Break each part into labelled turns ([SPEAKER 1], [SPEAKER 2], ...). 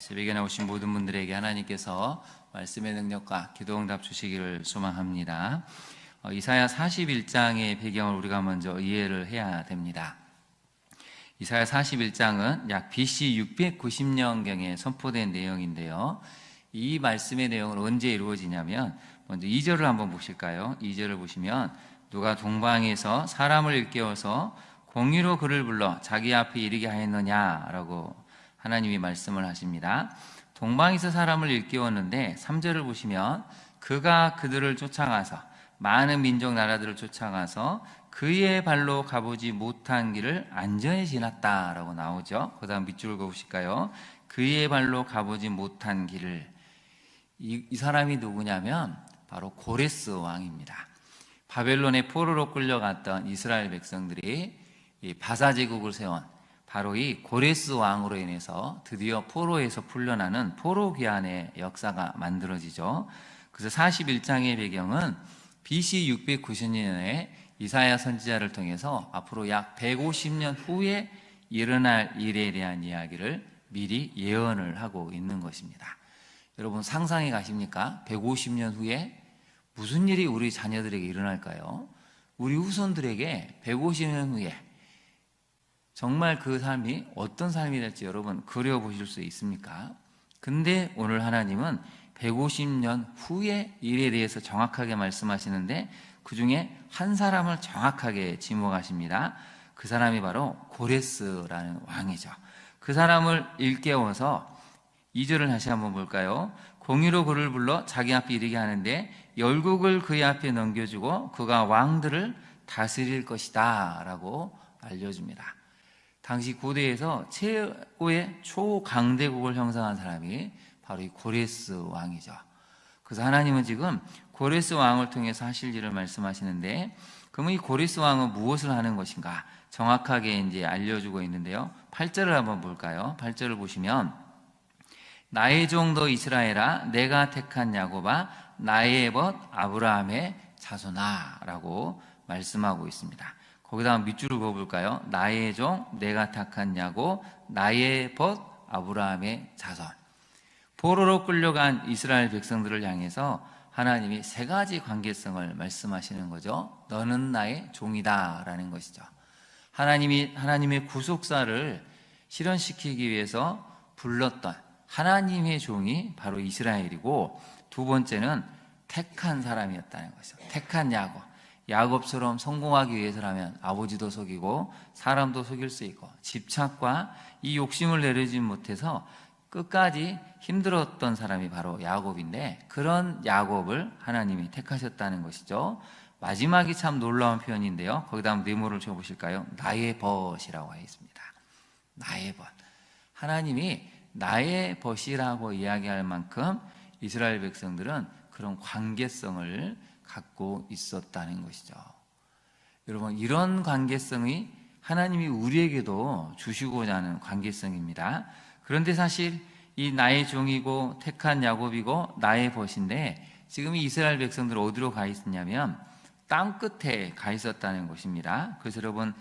[SPEAKER 1] 새벽에 나오신 모든 분들에게 하나님께서 말씀의 능력과 기도응답 주시기를 소망합니다. 이사야 41장의 배경을 우리가 먼저 이해를 해야 됩니다. 이사야 41장은 약 BC 690년경에 선포된 내용인데요. 이 말씀의 내용은 언제 이루어지냐면 먼저 2절을 한번 보실까요? 2절을 보시면 누가 동방에서 사람을 일깨워서 공의로 그를 불러 자기 앞에 이르게 하였느냐라고 하나님이 말씀을 하십니다. 동방에서 사람을 일깨웠는데 3절을 보시면 그가 그들을 쫓아가서 많은 민족 나라들을 쫓아가서 그의 발로 가보지 못한 길을 안전히 지났다라고 나오죠. 그 다음 밑줄을 그으실까요? 그의 발로 가보지 못한 길을. 이 사람이 누구냐면 바로 고레스 왕입니다. 바벨론의 포로로 끌려갔던 이스라엘 백성들이 이 바사 제국을 세운 바로 이 고레스 왕으로 인해서 드디어 포로에서 풀려나는 포로 귀환의 역사가 만들어지죠. 그래서 41장의 배경은 BC 690년에 이사야 선지자를 통해서 앞으로 약 150년 후에 일어날 일에 대한 이야기를 미리 예언을 하고 있는 것입니다. 여러분 상상해 가십니까? 150년 후에 무슨 일이 우리 자녀들에게 일어날까요? 우리 후손들에게 150년 후에 정말 그 삶이 어떤 삶이 될지 여러분 그려보실 수 있습니까? 근데 오늘 하나님은 150년 후의 일에 대해서 정확하게 말씀하시는데 그 중에 한 사람을 정확하게 지목하십니다. 그 사람이 바로 고레스라는 왕이죠. 그 사람을 일깨워서 2절을 다시 한번 볼까요? 공의로 그를 불러 자기 앞에 이르게 하는데 열국을 그의 앞에 넘겨주고 그가 왕들을 다스릴 것이다 라고 알려줍니다. 당시 고대에서 최고의 초강대국을 형성한 사람이 바로 이 고레스 왕이죠. 그래서 하나님은 지금 고레스 왕을 통해서 하실 일을 말씀하시는데, 그러면 이 고레스 왕은 무엇을 하는 것인가? 정확하게 이제 알려주고 있는데요. 8절을 한번 볼까요? 8절을 보시면 나의 종도 이스라엘아, 내가 택한 야곱아, 나의 벗 아브라함의 자손아라고 말씀하고 있습니다. 거기다가 밑줄을 그어볼까요? 나의 종, 내가 택한 야곱, 나의 벗 아브라함의 자손. 포로로 끌려간 이스라엘 백성들을 향해서 하나님이 세 가지 관계성을 말씀하시는 거죠. 너는 나의 종이다 라는 것이죠. 하나님의 구속사를 실현시키기 위해서 불렀던 하나님의 종이 바로 이스라엘이고, 두 번째는 택한 사람이었다는 것이죠. 택한 야곱처럼 성공하기 위해서라면 아버지도 속이고 사람도 속일 수 있고 집착과 이 욕심을 내려주지 못해서 끝까지 힘들었던 사람이 바로 야곱인데, 그런 야곱을 하나님이 택하셨다는 것이죠. 마지막이 참 놀라운 표현인데요. 거기다 한번 네모를 쳐보실까요? 나의 벗이라고 하어 있습니다. 나의 벗. 하나님이 나의 벗이라고 이야기할 만큼 이스라엘 백성들은 그런 관계성을 갖고 있었다는 것이죠. 여러분, 이런 관계성이 하나님이 우리에게도 주시고자 하는 관계성입니다. 그런데 사실 이 나의 종이고 택한 야곱이고 나의 벗인데, 지금 이 이스라엘 백성들 어디로 가 있었냐면 땅 끝에 가 있었다는 것입니다. 그래서 여러분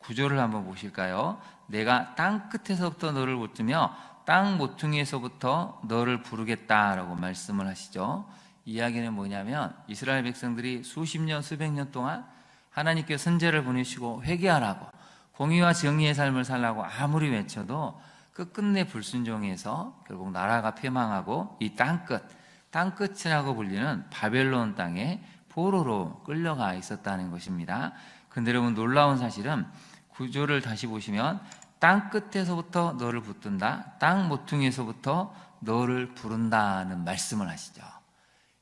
[SPEAKER 1] 9절을 한번 보실까요? 내가 땅 끝에서부터 너를 붙들며 땅 모퉁이에서부터 너를 부르겠다라고 말씀을 하시죠. 이야기는 뭐냐면 이스라엘 백성들이 수십 년, 수백 년 동안 하나님께 선제를 보내시고 회개하라고, 공의와 정의의 삶을 살라고 아무리 외쳐도 끝끝내 불순종해서 결국 나라가 폐망하고 이 땅끝이라고 불리는 바벨론 땅에 포로로 끌려가 있었다는 것입니다. 근데 여러분 놀라운 사실은 구조를 다시 보시면 땅 끝에서부터 너를 붙든다, 땅 모퉁이에서부터 너를 부른다는 말씀을 하시죠.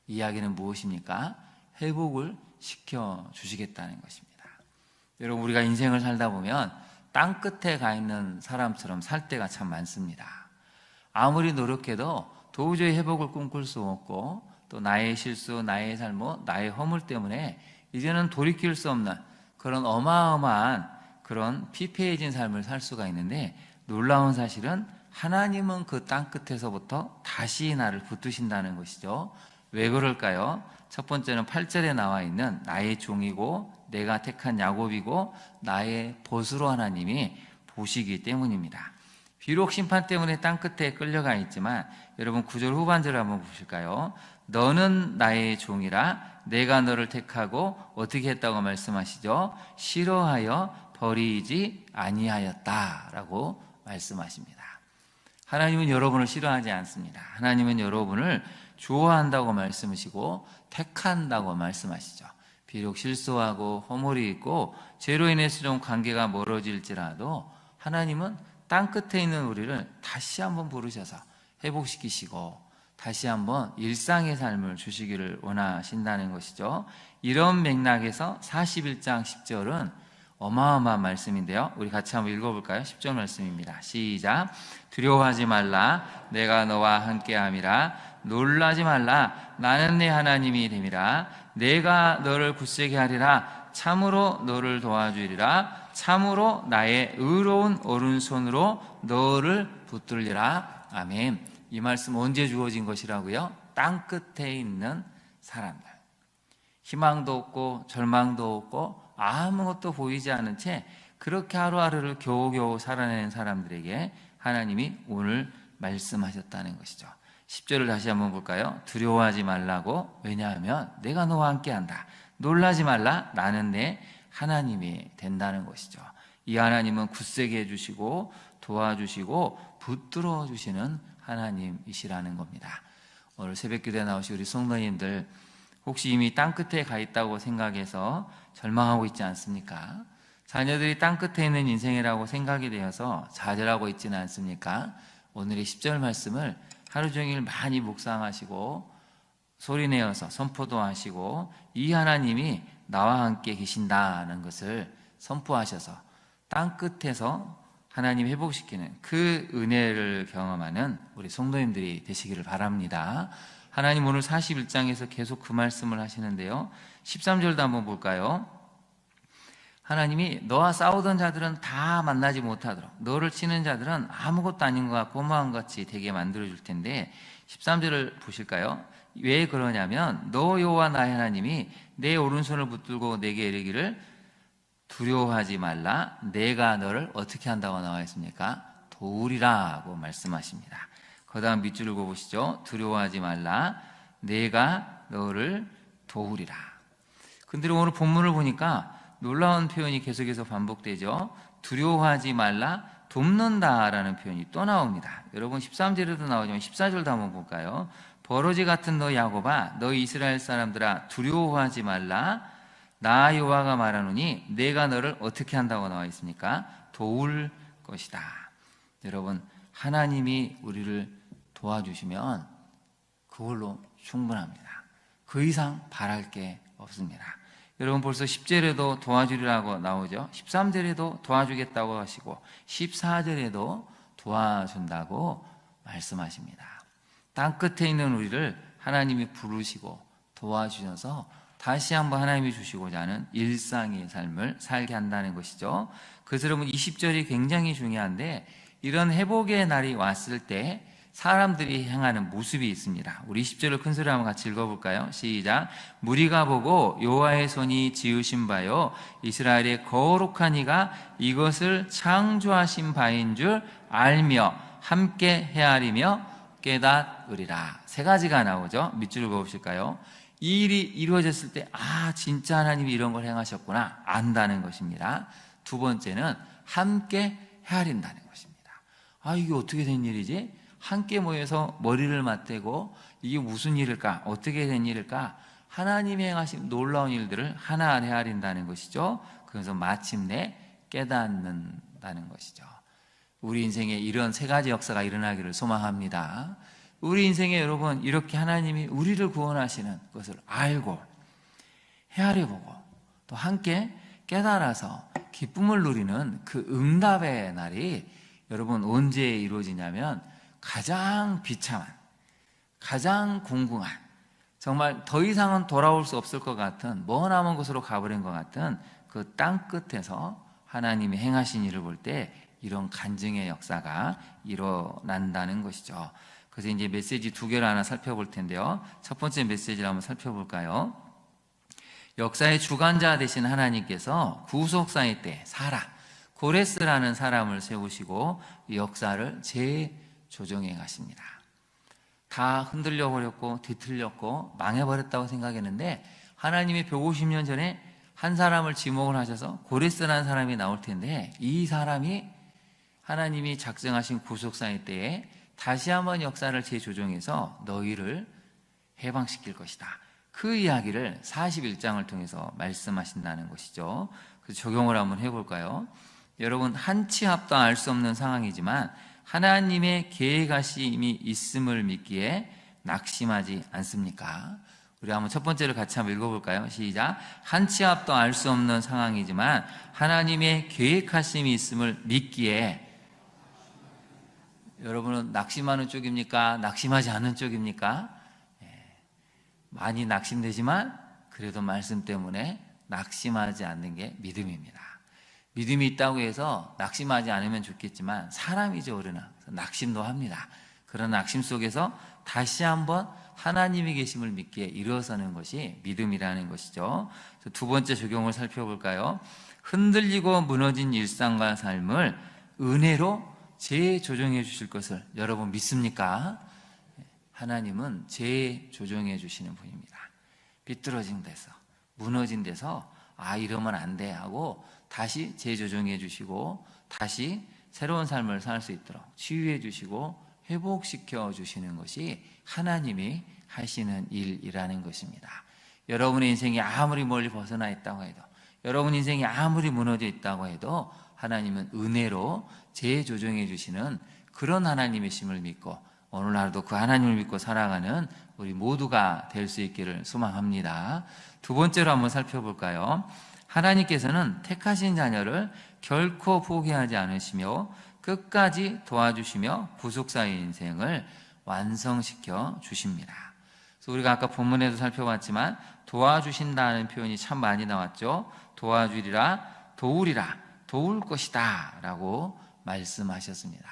[SPEAKER 1] 이야기는 무엇입니까? 회복을 시켜주시겠다는 것입니다. 여러분, 우리가 인생을 살다 보면 땅 끝에 가 있는 사람처럼 살 때가 참 많습니다. 아무리 노력해도 도저히 회복을 꿈꿀 수 없고, 또 나의 실수, 나의 잘못, 나의 허물 때문에 이제는 돌이킬 수 없는 그런 어마어마한 그런 피폐해진 삶을 살 수가 있는데, 놀라운 사실은 하나님은 그 땅 끝에서부터 다시 나를 붙드신다는 것이죠. 왜 그럴까요? 첫 번째는 8절에 나와 있는 나의 종이고 내가 택한 야곱이고 나의 벗으로 하나님이 보시기 때문입니다. 비록 심판 때문에 땅끝에 끌려가 있지만 여러분 9절 후반절을 한번 보실까요? 너는 나의 종이라 내가 너를 택하고 어떻게 했다고 말씀하시죠? 싫어하여 버리지 아니하였다라고 말씀하십니다. 하나님은 여러분을 싫어하지 않습니다. 하나님은 여러분을 좋아한다고 말씀하시고 택한다고 말씀하시죠. 비록 실수하고 허물이 있고 죄로 인해서 좀 관계가 멀어질지라도 하나님은 땅끝에 있는 우리를 다시 한번 부르셔서 회복시키시고 다시 한번 일상의 삶을 주시기를 원하신다는 것이죠. 이런 맥락에서 41장 10절은 어마어마한 말씀인데요. 우리 같이 한번 읽어볼까요? 10절 말씀입니다. 시작. 두려워하지 말라. 내가 너와 함께함이라. 놀라지 말라. 나는 네 하나님이 됨이라. 내가 너를 굳세게 하리라. 참으로 너를 도와주리라. 참으로 나의 의로운 오른손으로 너를 붙들리라. 아멘. 이 말씀 언제 주어진 것이라고요? 땅끝에 있는 사람들. 희망도 없고 절망도 없고 아무것도 보이지 않은 채 그렇게 하루하루를 겨우겨우 살아내는 사람들에게 하나님이 오늘 말씀하셨다는 것이죠. 10절을 다시 한번 볼까요? 두려워하지 말라고. 왜냐하면 내가 너와 함께한다. 놀라지 말라. 나는 내 하나님이 된다는 것이죠. 이 하나님은 굳세게 해주시고 도와주시고 붙들어 주시는 하나님이시라는 겁니다. 오늘 새벽기도에 나오신 우리 성도님들 혹시 이미 땅끝에 가 있다고 생각해서 절망하고 있지 않습니까? 자녀들이 땅끝에 있는 인생이라고 생각이 되어서 좌절하고 있지는 않습니까? 오늘의 10절 말씀을 하루 종일 많이 묵상하시고 소리내어서 선포도 하시고 이 하나님이 나와 함께 계신다는 것을 선포하셔서 땅끝에서 하나님 회복시키는 그 은혜를 경험하는 우리 성도님들이 되시기를 바랍니다. 하나님 오늘 41장에서 계속 그 말씀을 하시는데요. 13절도 한번 볼까요? 하나님이 너와 싸우던 자들은 다 만나지 못하도록 너를 치는 자들은 아무것도 아닌 것 같고 고마운 것 같이 되게 만들어줄 텐데 13절을 보실까요? 왜 그러냐면 너 여호와 나의 하나님이 내 오른손을 붙들고 내게 이르기를 두려워하지 말라. 내가 너를 어떻게 한다고 나와 있습니까? 도우리라고 말씀하십니다. 그 다음 밑줄을 보시죠. 두려워하지 말라. 내가 너를 도우리라. 근데 오늘 본문을 보니까 놀라운 표현이 계속해서 반복되죠. 두려워하지 말라. 돕는다라는 표현이 또 나옵니다. 여러분 13절에도 나오지만 14절도 한번 볼까요? 버러지 같은 너 야곱아, 너 이스라엘 사람들아, 두려워하지 말라. 나 여호와가 말하노니 내가 너를 어떻게 한다고 나와 있습니까? 도울 것이다. 여러분 하나님이 우리를 도와주시면 그걸로 충분합니다. 그 이상 바랄 게 없습니다. 여러분 벌써 10절에도 도와주리라고 나오죠. 13절에도 도와주겠다고 하시고 14절에도 도와준다고 말씀하십니다. 땅끝에 있는 우리를 하나님이 부르시고 도와주셔서 다시 한번 하나님이 주시고자 하는 일상의 삶을 살게 한다는 것이죠. 그래서 여러분 20절이 굉장히 중요한데 이런 회복의 날이 왔을 때 사람들이 행하는 모습이 있습니다. 우리 20절을 큰 소리로 한번 같이 읽어볼까요? 시작. 무리가 보고 여호와의 손이 지으신 바요 이스라엘의 거룩한 이가 이것을 창조하신 바인 줄 알며 함께 헤아리며 깨닫으리라. 세 가지가 나오죠. 밑줄을 그어보실까요? 이 일이 이루어졌을 때 진짜 하나님이 이런 걸 행하셨구나 안다는 것입니다. 두 번째는 함께 헤아린다는 것입니다. 이게 어떻게 된 일이지? 함께 모여서 머리를 맞대고 이게 무슨 일일까? 어떻게 된 일일까? 하나님이 행하신 놀라운 일들을 하나하나 헤아린다는 것이죠. 그래서 마침내 깨닫는다는 것이죠. 우리 인생에 이런 세 가지 역사가 일어나기를 소망합니다. 우리 인생에 여러분 이렇게 하나님이 우리를 구원하시는 것을 알고 헤아려보고 또 함께 깨달아서 기쁨을 누리는 그 응답의 날이 여러분 언제 이루어지냐면 가장 비참한, 가장 공공한, 정말 더 이상은 돌아올 수 없을 것 같은 머나먼 곳으로 가버린 것 같은 그 땅끝에서 하나님이 행하신 일을 볼 때 이런 간증의 역사가 일어난다는 것이죠. 그래서 이제 메시지 두 개를 하나 살펴볼 텐데요. 첫 번째 메시지를 한번 살펴볼까요? 역사의 주관자 되신 하나님께서 구속사의 때 고레스라는 사람을 세우시고 이 역사를 재조정해 가십니다. 다 흔들려 버렸고 뒤틀렸고 망해버렸다고 생각했는데 하나님이 150년 전에 한 사람을 지목을 하셔서 고레스라는 사람이 나올 텐데 이 사람이 하나님이 작정하신 구속사의 때에 다시 한번 역사를 재조정해서 너희를 해방시킬 것이다. 그 이야기를 41장을 통해서 말씀하신다는 것이죠. 그래서 적용을 한번 해볼까요? 여러분, 한 치 앞도 알 수 없는 상황이지만 하나님의 계획하심이 있음을 믿기에 낙심하지 않습니까? 우리 한번 첫 번째를 같이 한번 읽어볼까요? 시작. 한 치 앞도 알 수 없는 상황이지만 하나님의 계획하심이 있음을 믿기에. 여러분은 낙심하는 쪽입니까? 낙심하지 않는 쪽입니까? 많이 낙심되지만 그래도 말씀 때문에 낙심하지 않는 게 믿음입니다. 믿음이 있다고 해서 낙심하지 않으면 좋겠지만 사람이죠, 우리는. 낙심도 합니다. 그런 낙심 속에서 다시 한번 하나님이 계심을 믿기에 일어서는 것이 믿음이라는 것이죠. 두 번째 적용을 살펴볼까요? 흔들리고 무너진 일상과 삶을 은혜로 재조정해 주실 것을 여러분 믿습니까? 하나님은 재조정해 주시는 분입니다. 비뚤어진 데서, 무너진 데서 이러면 안 돼 하고 다시 재조정해 주시고 다시 새로운 삶을 살 수 있도록 치유해 주시고 회복시켜 주시는 것이 하나님이 하시는 일이라는 것입니다. 여러분의 인생이 아무리 멀리 벗어나 있다고 해도, 여러분 인생이 아무리 무너져 있다고 해도 하나님은 은혜로 재조정해 주시는 그런 하나님이심을 믿고 오늘 하루도 그 하나님을 믿고 살아가는 우리 모두가 될 수 있기를 소망합니다. 두 번째로 한번 살펴볼까요? 하나님께서는 택하신 자녀를 결코 포기하지 않으시며 끝까지 도와주시며 구속사의 인생을 완성시켜 주십니다. 그래서 우리가 아까 본문에도 살펴봤지만 도와주신다는 표현이 참 많이 나왔죠. 도와주리라, 도우리라, 도울 것이다 라고 말씀하셨습니다.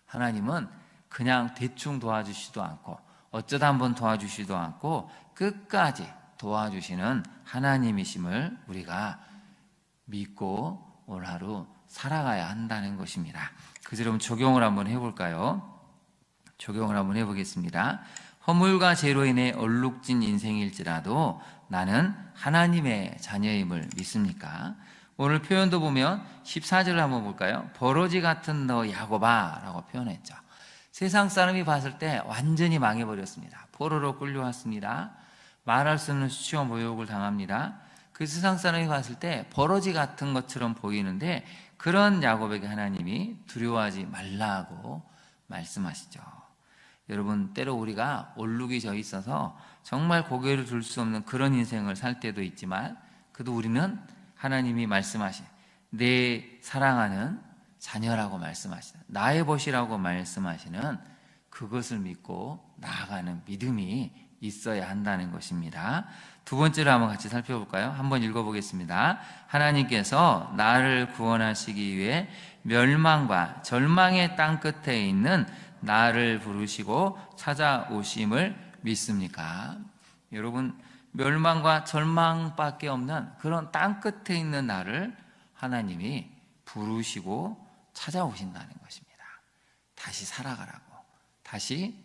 [SPEAKER 1] 하나님은 그냥 대충 도와주시지도 않고 어쩌다 한번 도와주시지도 않고 끝까지 도와주시는 하나님이심을 우리가 믿고 오늘 하루 살아가야 한다는 것입니다. 그래서 여러분 적용을 한번 해볼까요? 적용을 한번 해보겠습니다. 허물과 죄로 인해 얼룩진 인생일지라도 나는 하나님의 자녀임을 믿습니까? 오늘 표현도 보면 14절을 한번 볼까요? 버러지 같은 너 야곱아 라고 표현했죠. 세상 사람이 봤을 때 완전히 망해버렸습니다. 포로로 끌려왔습니다. 말할 수 없는 수치와 모욕을 당합니다. 그 세상 사람이 봤을 때 버러지 같은 것처럼 보이는데 그런 야곱에게 하나님이 두려워하지 말라고 말씀하시죠. 여러분, 때로 우리가 얼룩이 져 있어서 정말 고개를 들 수 없는 그런 인생을 살 때도 있지만 그래도 우리는 하나님이 말씀하신 내 사랑하는 자녀라고 말씀하시는 나의 벗이라고 말씀하시는 그것을 믿고 나아가는 믿음이 있어야 한다는 것입니다. 두 번째로 한번 같이 살펴볼까요? 한번 읽어보겠습니다. 하나님께서 나를 구원하시기 위해 멸망과 절망의 땅 끝에 있는 나를 부르시고 찾아오심을 믿습니까? 여러분, 멸망과 절망밖에 없는 그런 땅 끝에 있는 나를 하나님이 부르시고 찾아오신다는 것입니다. 다시 살아가라고, 다시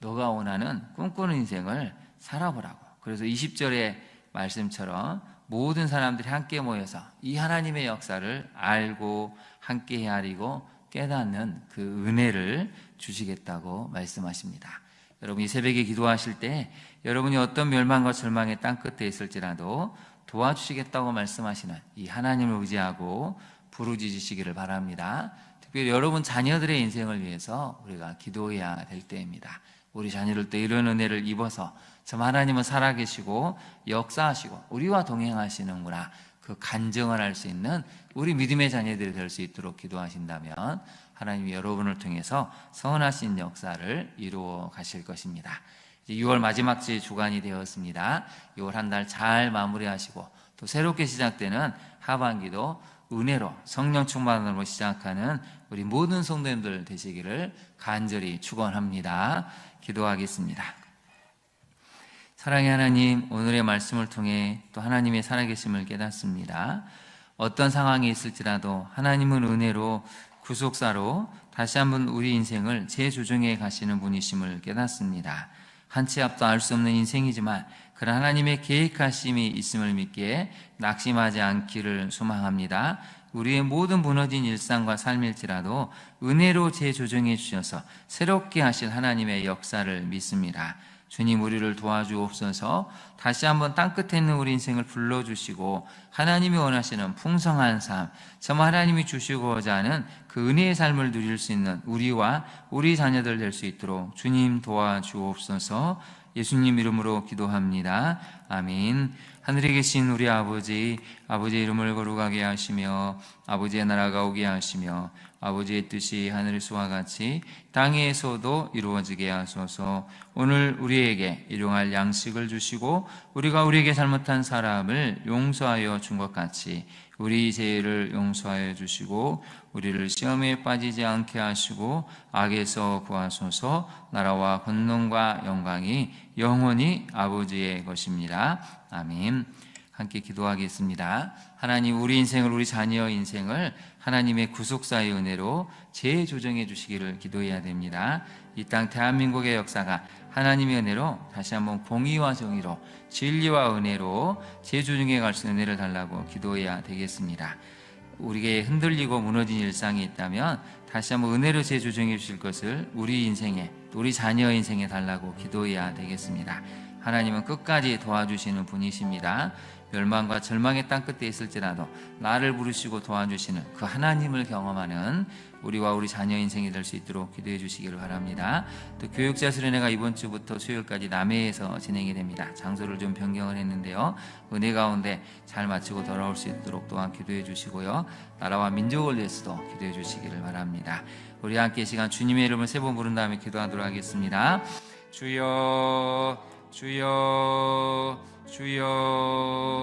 [SPEAKER 1] 너가 원하는 꿈꾸는 인생을 살아보라고. 그래서 20절의 말씀처럼 모든 사람들이 함께 모여서 이 하나님의 역사를 알고 함께 헤아리고 깨닫는 그 은혜를 주시겠다고 말씀하십니다. 여러분, 이 새벽에 기도하실 때 여러분이 어떤 멸망과 절망의 땅끝에 있을지라도 도와주시겠다고 말씀하시는 이 하나님을 의지하고 부르짖으시기를 바랍니다. 특별히 여러분 자녀들의 인생을 위해서 우리가 기도해야 될 때입니다. 우리 자녀들 때 이런 은혜를 입어서 참 하나님은 살아계시고 역사하시고 우리와 동행하시는구나, 그 간증을 할 수 있는 우리 믿음의 자녀들이 될 수 있도록 기도하신다면 하나님이 여러분을 통해서 선하신 역사를 이루어 가실 것입니다. 이제 6월 마지막 주간이 되었습니다. 6월 한 달 잘 마무리하시고 또 새롭게 시작되는 하반기도 은혜로 성령 충만으로 시작하는 우리 모든 성도님들 되시기를 간절히 축원합니다. 기도하겠습니다. 사랑의 하나님, 오늘의 말씀을 통해 또 하나님의 살아계심을 깨닫습니다. 어떤 상황에 있을지라도 하나님은 은혜로 구속사로 다시 한번 우리 인생을 재조정해 가시는 분이심을 깨닫습니다. 한 치 앞도 알 수 없는 인생이지만 그런 하나님의 계획하심이 있음을 믿기에 낙심하지 않기를 소망합니다. 우리의 모든 무너진 일상과 삶일지라도 은혜로 재조정해 주셔서 새롭게 하실 하나님의 역사를 믿습니다. 주님, 우리를 도와주옵소서. 다시 한번 땅끝에 있는 우리 인생을 불러주시고 하나님이 원하시는 풍성한 삶, 정말 하나님이 주시고자 하는 그 은혜의 삶을 누릴 수 있는 우리와 우리 자녀들 될 수 있도록 주님 도와주옵소서. 예수님 이름으로 기도합니다. 아멘. 하늘에 계신 우리 아버지, 아버지의 이름을 거룩하게 하시며 아버지의 나라가 오게 하시며 아버지의 뜻이 하늘에서와 같이 땅에서도 이루어지게 하소서. 오늘 우리에게 일용할 양식을 주시고 우리가 우리에게 잘못한 사람을 용서하여 준 것 같이 우리 죄를 용서하여 주시고 우리를 시험에 빠지지 않게 하시고 악에서 구하소서. 나라와 권능과 영광이 영원히 아버지의 것입니다. 아멘. 함께 기도하겠습니다. 하나님, 우리 인생을, 우리 자녀 인생을 하나님의 구속사의 은혜로 재조정해 주시기를 기도해야 됩니다. 이 땅 대한민국의 역사가 하나님의 은혜로 다시 한번 공의와 정의로 진리와 은혜로 재조정해 갈 수 있는 은혜를 달라고 기도해야 되겠습니다. 우리에게 흔들리고 무너진 일상이 있다면 다시 한번 은혜로 재조정해 주실 것을 우리 인생에, 우리 자녀 인생에 달라고 기도해야 되겠습니다. 하나님은 끝까지 도와주시는 분이십니다. 멸망과 절망의 땅끝에 있을지라도 나를 부르시고 도와주시는 그 하나님을 경험하는 우리와 우리 자녀 인생이 될 수 있도록 기도해 주시기를 바랍니다. 또 교육자 수련회가 이번 주부터 수요일까지 남해에서 진행이 됩니다. 장소를 좀 변경을 했는데요, 은혜 가운데 잘 마치고 돌아올 수 있도록 또한 기도해 주시고요, 나라와 민족을 위해서도 기도해 주시기를 바랍니다. 우리 함께 이 시간 주님의 이름을 세 번 부른 다음에 기도하도록 하겠습니다. 주여, 주여, 주여.